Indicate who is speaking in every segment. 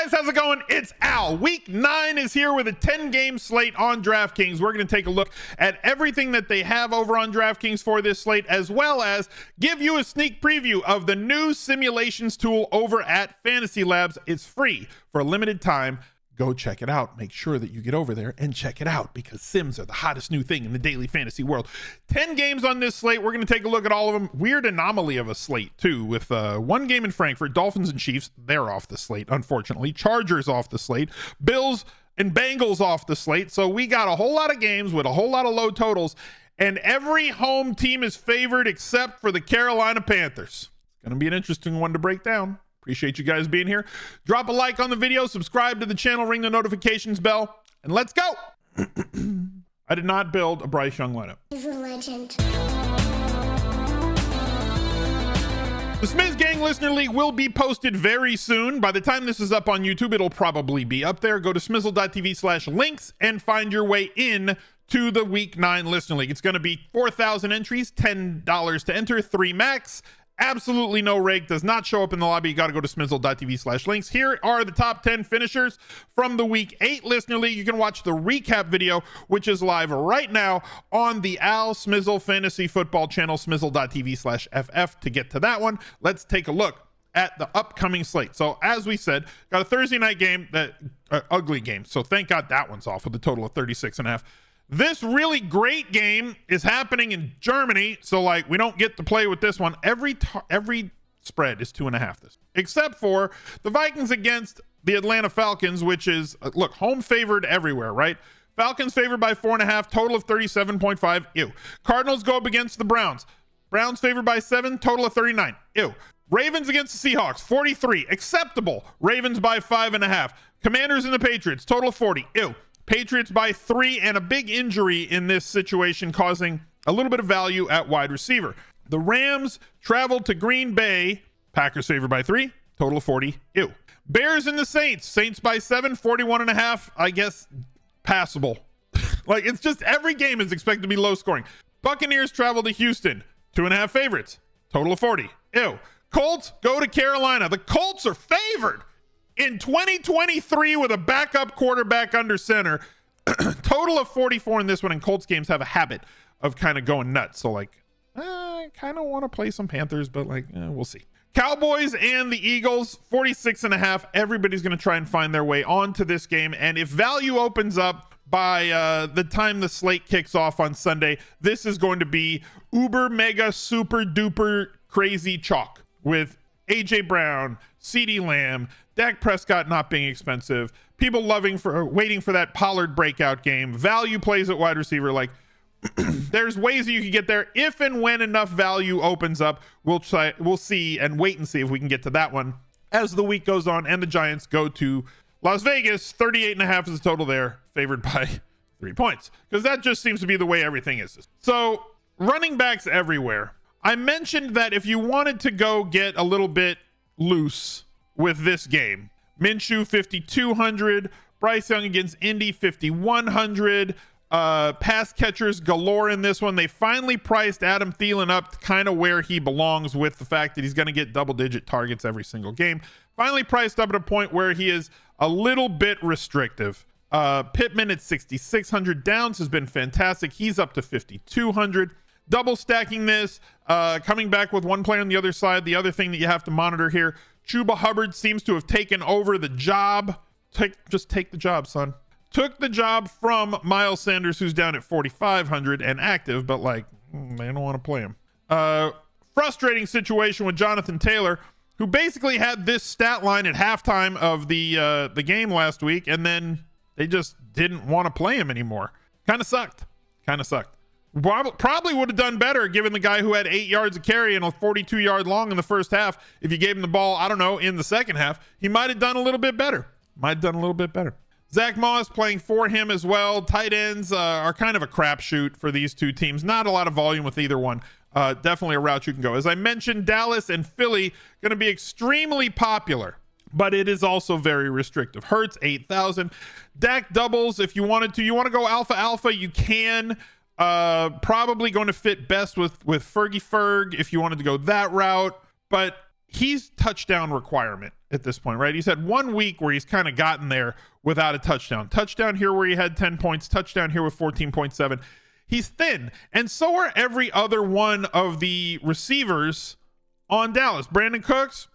Speaker 1: guys, how's it going? It's Al. Week 9 is here with a 10-game slate on DraftKings. We're going to take a look at everything that they have over on DraftKings for this slate, as well as give you a sneak preview of the new simulations tool over at Fantasy Labs. It's free for a limited time. Go check it out. Make sure that you get over there and check it out because sims are the hottest new thing in the daily fantasy world. 10 games on this slate. We're going to take a look at all of them. Weird anomaly of a slate, too, with one game in Frankfurt. Dolphins and Chiefs, they're off the slate, unfortunately. Chargers off the slate. Bills and Bengals off the slate. So we got a whole lot of games with a whole lot of low totals, and every home team is favored except for the Carolina Panthers. It's going to be an interesting one to break down. Appreciate you guys being here. Drop a like on the video, subscribe to the channel, ring the notifications bell, and let's go. I did not build a Bryce Young lineup.
Speaker 2: He's a legend.
Speaker 1: The Smiz Gang Listener League will be posted very soon. By the time this is up on YouTube, it'll probably be up there. Go to smizzle.tv/links and find your way in to the Week 9 Listener League. It's going to be 4,000 entries, $10 to enter, 3 max. Absolutely no rake, does not show up in the lobby. You got to go to smizzle.tv/links. Here are the top 10 finishers from the Week 8 Listener League. You can watch the recap video, which is live right now on the Al Smizzle Fantasy Football channel, smizzle.tv/ff to get to that one. Let's take a look at the upcoming slate. So as we said, got a Thursday night game, that ugly game. So thank God that one's off with a total of 36.5. This really great game is happening in Germany, so like we don't get to play with this one. Every spread is 2.5 this, except for the Vikings against the Atlanta Falcons, which is look, home favored everywhere, right? Falcons favored by 4.5, total of 37.5. Ew. Cardinals go up against the Browns. Browns favored by 7, total of 39. Ew. Ravens against the Seahawks, 43, acceptable. Ravens by 5.5. Commanders and the Patriots, total of 40. Ew. Patriots by 3, and a big injury in this situation causing a little bit of value at wide receiver. The Rams traveled to Green Bay. Packers favored by 3, total of 40. Ew. Bears and the Saints. Saints by 7, 41.5. I guess passable. Like, it's just every game is expected to be low scoring. Buccaneers travel to Houston. 2.5 favorites. Total of 40. Ew. Colts go to Carolina. The Colts are favored in 2023 with a backup quarterback under center. Total of 44 in this one, and Colts games have a habit of kind of going nuts. So like, I kind of want to play some Panthers, but like, we'll see. Cowboys and the Eagles, 46.5. Everybody's going to try and find their way onto this game. And if value opens up by the time the slate kicks off on Sunday, this is going to be uber mega super duper crazy chalk with AJ Brown, CeeDee Lamb, Dak Prescott not being expensive, people waiting for that Pollard breakout game, value plays at wide receiver. Like, there's ways that you can get there if and when enough value opens up. We'll see and wait and see if we can get to that one as the week goes on. And the Giants go to Las Vegas. 38.5 is the total there, favored by 3 points, because that just seems to be the way everything is. So running backs everywhere. I mentioned that if you wanted to go get a little bit loose with this game, Minshew 5,200, Bryce Young against Indy 5,100, pass catchers galore in this one. They finally priced Adam Thielen up kind of where he belongs, with the fact that he's going to get double-digit targets every single game. Finally priced up at a point where he is a little bit restrictive. Pittman at 6,600. Downs has been fantastic. He's up to 5,200. Double stacking this, coming back with one player on the other side. The other thing that you have to monitor here, Chuba Hubbard seems to have taken over the job. Just take the job, son. Took the job from Miles Sanders, who's down at 4,500 and active, but like, they don't want to play him. Frustrating situation with Jonathan Taylor, who basically had this stat line at halftime of the game last week, and then they just didn't want to play him anymore. Kind of sucked. Probably would have done better given the guy who had 8 yards of carry and a 42-yard long in the first half. If you gave him the ball, I don't know, in the second half, he might have done a little bit better. Zach Moss playing for him as well. Tight ends are kind of a crapshoot for these two teams. Not a lot of volume with either one. Definitely a route you can go. As I mentioned, Dallas and Philly going to be extremely popular, but it is also very restrictive. Hurts 8,000. Dak doubles if you wanted to. You want to go alpha, you can. Probably going to fit best with Fergie Ferg if you wanted to go that route. But he's touchdown requirement at this point, right? He's had 1 week where he's kind of gotten there without a touchdown here where he had 10 points, touchdown here with 14.7. He's thin, and so are every other one of the receivers on Dallas. Brandon Cooks,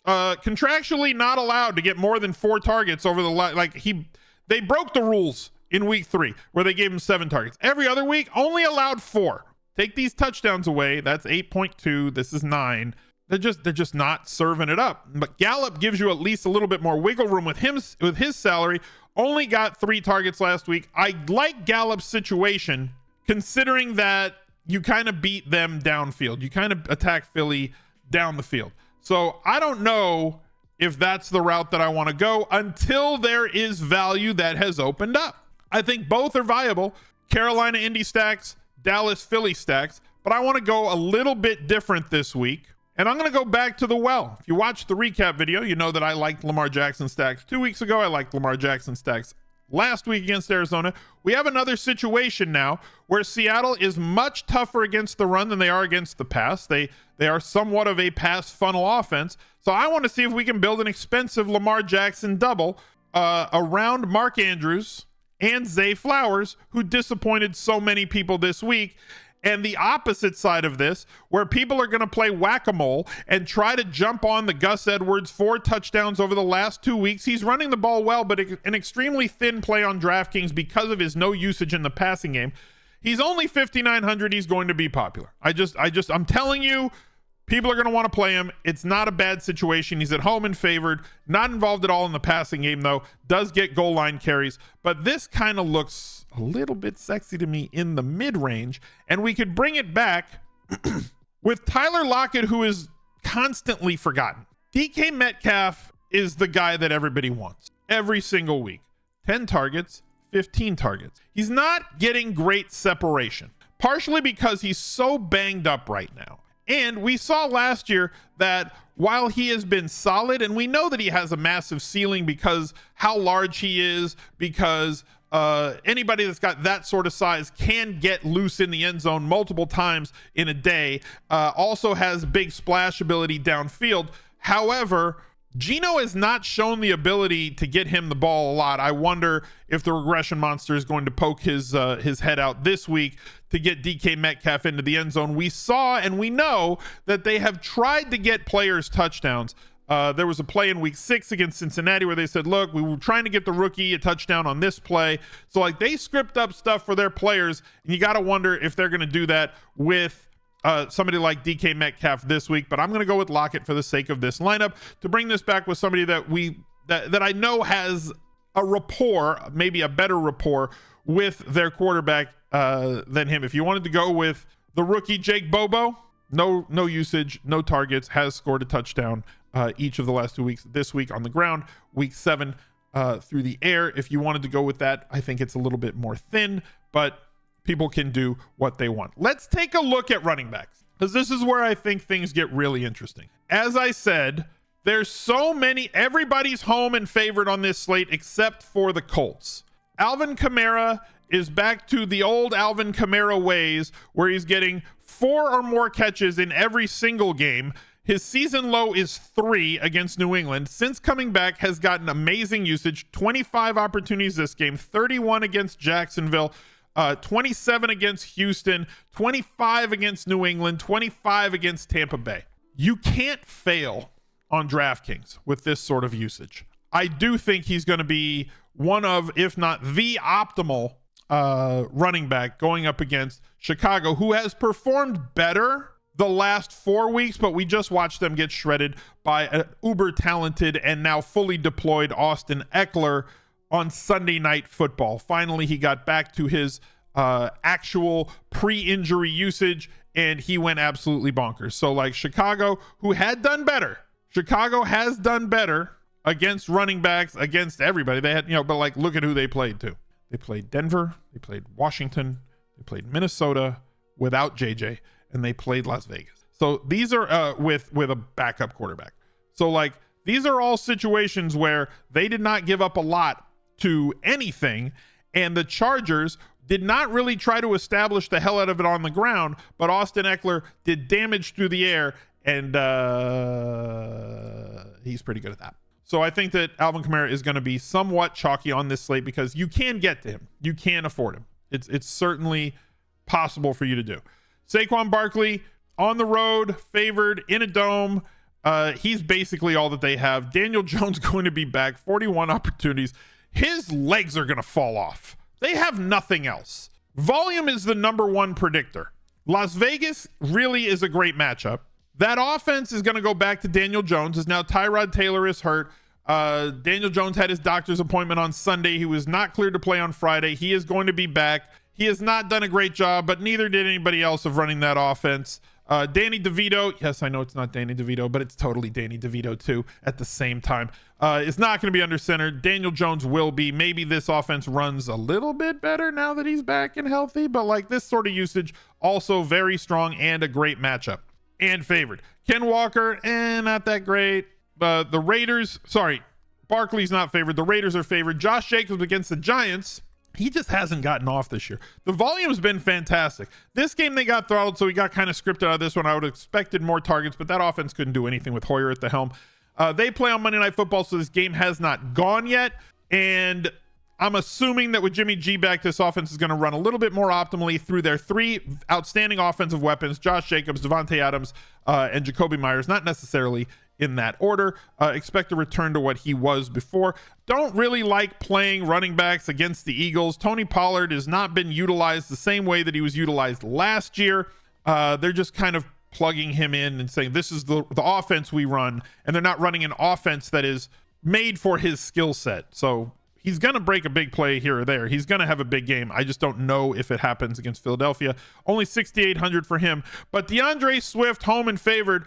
Speaker 1: contractually not allowed to get more than 4 targets over the they broke the rules in week 3 where they gave him 7 targets. Every other week only allowed 4. Take these touchdowns away, that's 8.2. This is 9. They're just not serving it up. But Gallup gives you at least a little bit more wiggle room with his salary. Only got 3 targets last week. I like Gallup's situation considering that you kind of beat them downfield. You kind of attack Philly down the field. So I don't know if that's the route that I want to go until there is value that has opened up. I think both are viable. Carolina Indy stacks, Dallas Philly stacks, but I want to go a little bit different this week. And I'm going to go back to the well. If you watch the recap video, you know that I liked Lamar Jackson stacks 2 weeks ago. I liked Lamar Jackson stacks last week against Arizona. We have another situation now where Seattle is much tougher against the run than they are against the pass. They are somewhat of a pass funnel offense. So I want to see if we can build an expensive Lamar Jackson double around Mark Andrews and Zay Flowers, who disappointed so many people this week. And the opposite side of this, where people are going to play whack-a-mole and try to jump on the Gus Edwards 4 touchdowns over the last 2 weeks. He's running the ball well, but an extremely thin play on DraftKings because of his no usage in the passing game. He's only 5,900. He's going to be popular. I'm telling you, people are going to want to play him. It's not a bad situation. He's at home and favored, not involved at all in the passing game, though. Does get goal line carries, but this kind of looks a little bit sexy to me in the mid-range, and we could bring it back with Tyler Lockett, who is constantly forgotten. DK Metcalf is the guy that everybody wants every single week. 10 targets, 15 targets. He's not getting great separation, partially because he's so banged up right now. And we saw last year that while he has been solid, and we know that he has a massive ceiling because how large he is, because anybody that's got that sort of size can get loose in the end zone multiple times in a day, also has big splash ability downfield. However, Geno has not shown the ability to get him the ball a lot. I wonder if the regression monster is going to poke his head out this week to get DK Metcalf into the end zone. We saw and we know that they have tried to get players touchdowns. There was a play in week 6 against Cincinnati where they said, look, we were trying to get the rookie a touchdown on this play. So like they script up stuff for their players, and you got to wonder if they're going to do that with somebody like DK Metcalf this week. But I'm going to go with Lockett for the sake of this lineup to bring this back with somebody that I know has a rapport, maybe a better rapport with their quarterback than him. If you wanted to go with the rookie Jake Bobo, no usage, no targets, has scored a touchdown each of the last 2 weeks. This week on the ground, week 7 through the air. If you wanted to go with that, I think it's a little bit more thin, but people can do what they want. Let's take a look at running backs, because this is where I think things get really interesting. As I said, there's so many, everybody's home and favored on this slate except for the Colts. Alvin Kamara is back to the old Alvin Kamara ways where he's getting 4 or more catches in every single game. His season low is 3 against New England. Since coming back, has gotten amazing usage. 25 opportunities this game, 31 against Jacksonville, 27 against Houston, 25 against New England, 25 against Tampa Bay. You can't fail on DraftKings with this sort of usage. I do think he's going to be one of, if not the optimal running back going up against Chicago, who has performed better the last 4 weeks, but we just watched them get shredded by an uber talented and now fully deployed Austin Eckler on Sunday Night Football. Finally, he got back to his actual pre-injury usage, and he went absolutely bonkers. So like Chicago, who had done better, Chicago has done better against running backs, against everybody. They had, but like, look at who they played to. They played Denver, they played Washington, they played Minnesota without JJ, and they played Las Vegas. So these are with a backup quarterback. So like, these are all situations where they did not give up a lot to anything, and the Chargers did not really try to establish the hell out of it on the ground, but Austin Eckler did damage through the air, And he's pretty good at that. So I think that Alvin Kamara is going to be somewhat chalky on this slate because you can get to him. You can afford him. It's certainly possible for you to do. Saquon Barkley on the road, favored in a dome. He's basically all that they have. Daniel Jones going to be back, 41 opportunities. His legs are going to fall off. They have nothing else. Volume is the number one predictor. Las Vegas really is a great matchup. That offense is going to go back to Daniel Jones, as now Tyrod Taylor is hurt. Daniel Jones had his doctor's appointment on Sunday. He was not cleared to play on Friday. He is going to be back. He has not done a great job, but neither did anybody else of running that offense. Danny DeVito, yes, I know it's not Danny DeVito, but it's totally Danny DeVito too at the same time. Is not going to be under center. Daniel Jones will be. Maybe this offense runs a little bit better now that he's back and healthy, but like this sort of usage, also very strong and a great matchup. And favored. Ken Walker, not that great. The Raiders, Barkley's not favored. The Raiders are favored. Josh Jacobs against the Giants. He just hasn't gotten off this year. The volume's been fantastic. This game they got throttled, so he got kind of scripted out of this one. I would have expected more targets, but that offense couldn't do anything with Hoyer at the helm. They play on Monday Night Football, so this game has not gone yet. And I'm assuming that with Jimmy G back, this offense is going to run a little bit more optimally through their three outstanding offensive weapons, Josh Jacobs, Devontae Adams, and Jacoby Myers, not necessarily in that order. Expect a return to what he was before. Don't really like playing running backs against the Eagles. Tony Pollard has not been utilized the same way that he was utilized last year. They're just kind of plugging him in and saying, this is the offense we run. And they're not running an offense that is made for his skill set. So he's going to break a big play here or there. He's going to have a big game. I just don't know if it happens against Philadelphia. Only 6,800 for him. But DeAndre Swift, home and favored.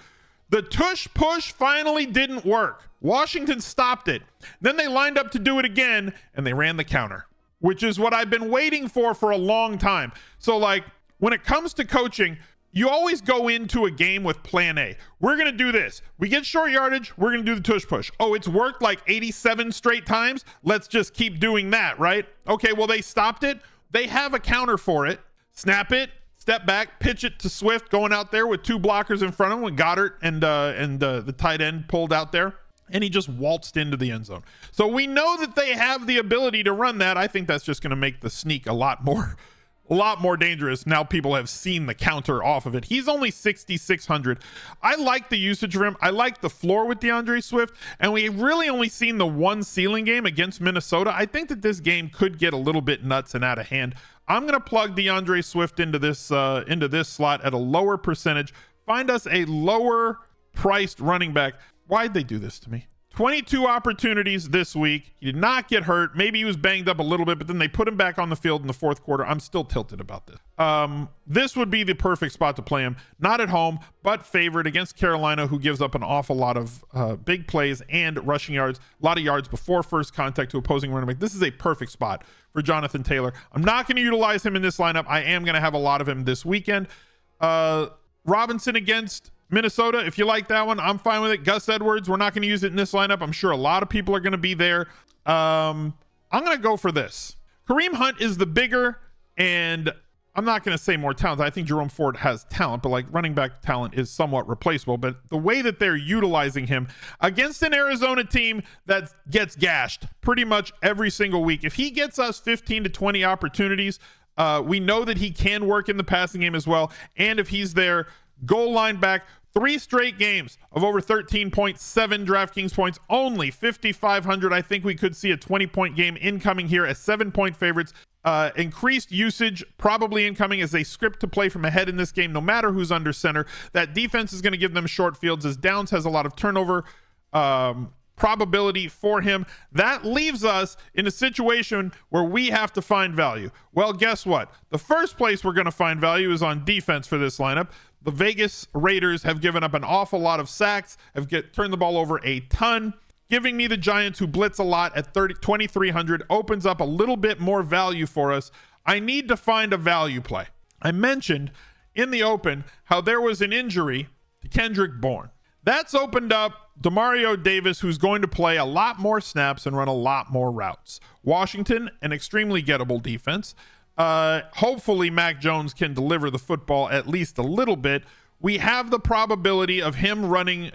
Speaker 1: The tush push finally didn't work. Washington stopped it. Then they lined up to do it again, and they ran the counter, which is what I've been waiting for a long time. So, like, when it comes to coaching, you always go into a game with plan A. We're going to do this. We get short yardage. We're going to do the tush push. Oh, it's worked like 87 straight times. Let's just keep doing that, right? Okay, well, they stopped it. They have a counter for it. Snap it. Step back, pitch it to Swift, going out there with two blockers in front of him with Goddard and the tight end pulled out there. And he just waltzed into the end zone. So we know that they have the ability to run that. I think that's just going to make the sneak a lot more dangerous. Now people have seen the counter off of it. He's only 6,600. I like the usage for him. I like the floor with DeAndre Swift. And we really only seen the one ceiling game against Minnesota. I think that this game could get a little bit nuts and out of hand. I'm going to plug DeAndre Swift into this slot at a lower percentage. Find us a lower priced running back. Why'd they do this to me? 22 opportunities this week. He did not get hurt. Maybe he was banged up a little bit, but then they put him back on the field in the fourth quarter. I'm still tilted about this. This would be the perfect spot to play him. Not at home, but favored against Carolina, who gives up an awful lot of big plays and rushing yards, a lot of yards before first contact to opposing running back. This is a perfect spot for Jonathan Taylor. I'm not going to utilize him in this lineup. I am going to have a lot of him this weekend. Robinson against Minnesota, if you like that one, I'm fine with it. Gus Edwards, we're not going to use it in this lineup. I'm sure a lot of people are going to be there. I'm going to go for this. Kareem Hunt is the bigger, and I'm not going to say more talent. I think Jerome Ford has talent, but like running back talent is somewhat replaceable. But the way that they're utilizing him against an Arizona team that gets gashed pretty much every single week, if he gets us 15 to 20 opportunities, we know that he can work in the passing game as well. And if he's there, goal line back, 3 straight games of over 13.7 DraftKings points, only 5,500. I think we could see a 20-point game incoming here as 7-point favorites. Increased usage probably incoming as they script to play from ahead in this game, no matter who's under center. That defense is going to give them short fields as Downs has a lot of turnover probability for him. That leaves us in a situation where we have to find value. Well, guess what? The first place we're going to find value is on defense for this lineup. The Vegas Raiders have given up an awful lot of sacks, have turned the ball over a ton. Giving me the Giants, who blitz a lot at 2,300, opens up a little bit more value for us. I need to find a value play. I mentioned in the open how there was an injury to Kendrick Bourne. That's opened up Demario Davis, who's going to play a lot more snaps and run a lot more routes. Washington, an extremely gettable defense. Hopefully Mac Jones can deliver the football at least a little bit. we have the probability of him running.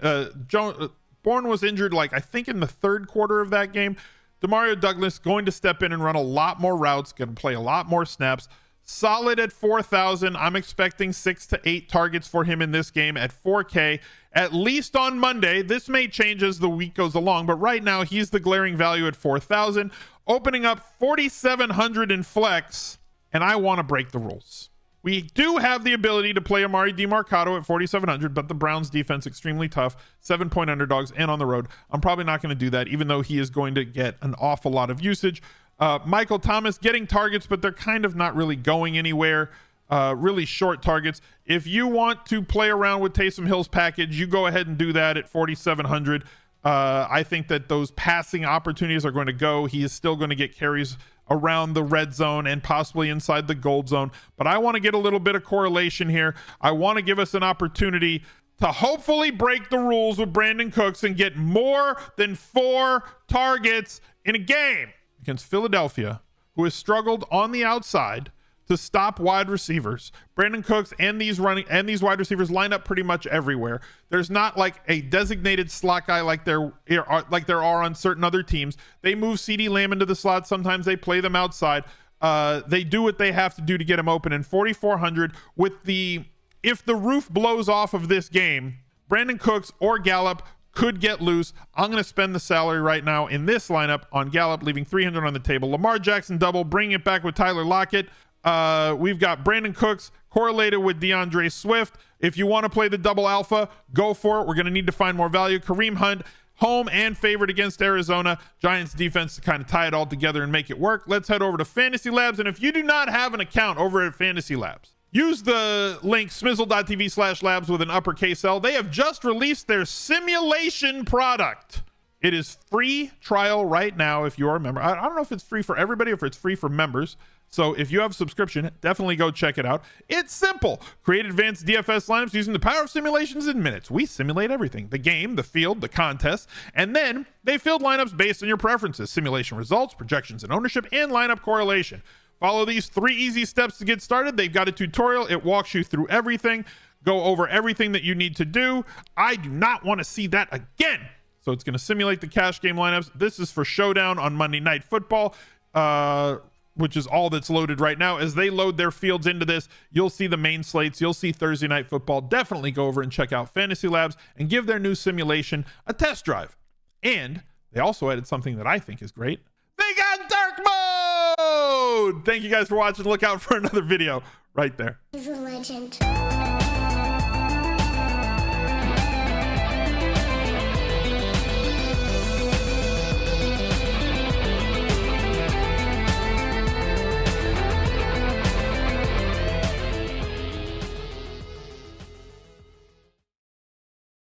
Speaker 1: Bourne was injured, like I think in the third quarter of that game. Demario Douglas going to step in and run a lot more routes, going to play a lot more snaps. Solid at 4,000. I'm expecting 6 to 8 targets for him in this game at 4K, at least on Monday. This may change as the week goes along, but right now he's the glaring value at 4,000, opening up 4,700 in flex, and I want to break the rules. We do have the ability to play Amari DeMarcado at 4,700, but the Browns defense extremely tough, 7-point underdogs and on the road. I'm probably not going to do that, even though he is going to get an awful lot of usage. Michael Thomas getting targets, but they're kind of not really going anywhere. Really short targets. If you want to play around with Taysom Hill's package, you go ahead and do that at 4,700. I think that those passing opportunities are going to go. He is still going to get carries around the red zone and possibly inside the gold zone. But I want to get a little bit of correlation here. I want to give us an opportunity to hopefully break the rules with Brandon Cooks and get more than 4 targets in a game against Philadelphia, who has struggled on the outside to stop wide receivers. Brandon Cooks and these wide receivers line up pretty much everywhere. There's not like a designated slot guy like there are on certain other teams. They move CeeDee Lamb into the slot. Sometimes they play them outside. They do what they have to do to get him open. In 4,400 if the roof blows off of this game, Brandon Cooks or Gallup could get loose. I'm going to spend the salary right now in this lineup on Gallup, leaving 300 on the table. Lamar Jackson double, bringing it back with Tyler Lockett. We've got Brandon Cooks correlated with DeAndre Swift. If you want to play the double alpha, go for it. We're going to need to find more value. Kareem Hunt, home and favored against Arizona. Giants defense to kind of tie it all together and make it work. Let's head over to Fantasy Labs. And if you do not have an account over at Fantasy Labs, use the link smizzle.tv/labs with an uppercase L. They have just released their simulation product. It is free trial right now if you are a member. I don't know if it's free for everybody or if it's free for members. So if you have a subscription, definitely go check it out. It's simple. Create advanced DFS lineups using the power of simulations in minutes. We simulate everything: the game, the field, the contest, and then they field lineups based on your preferences, simulation results, projections and ownership, and lineup correlation. Follow these 3 easy steps to get started. They've got a tutorial. It walks you through everything. Go over everything that you need to do. I do not want to see that again. So it's going to simulate the cash game lineups. This is for Showdown on Monday Night Football, which is all that's loaded right now. As they load their fields into this, you'll see the main slates. You'll see Thursday Night Football. Definitely go over and check out Fantasy Labs and give their new simulation a test drive. And they also added something that I think is great. They got dark mode! Thank you guys for watching. Look out for another video right there.
Speaker 2: He's a legend.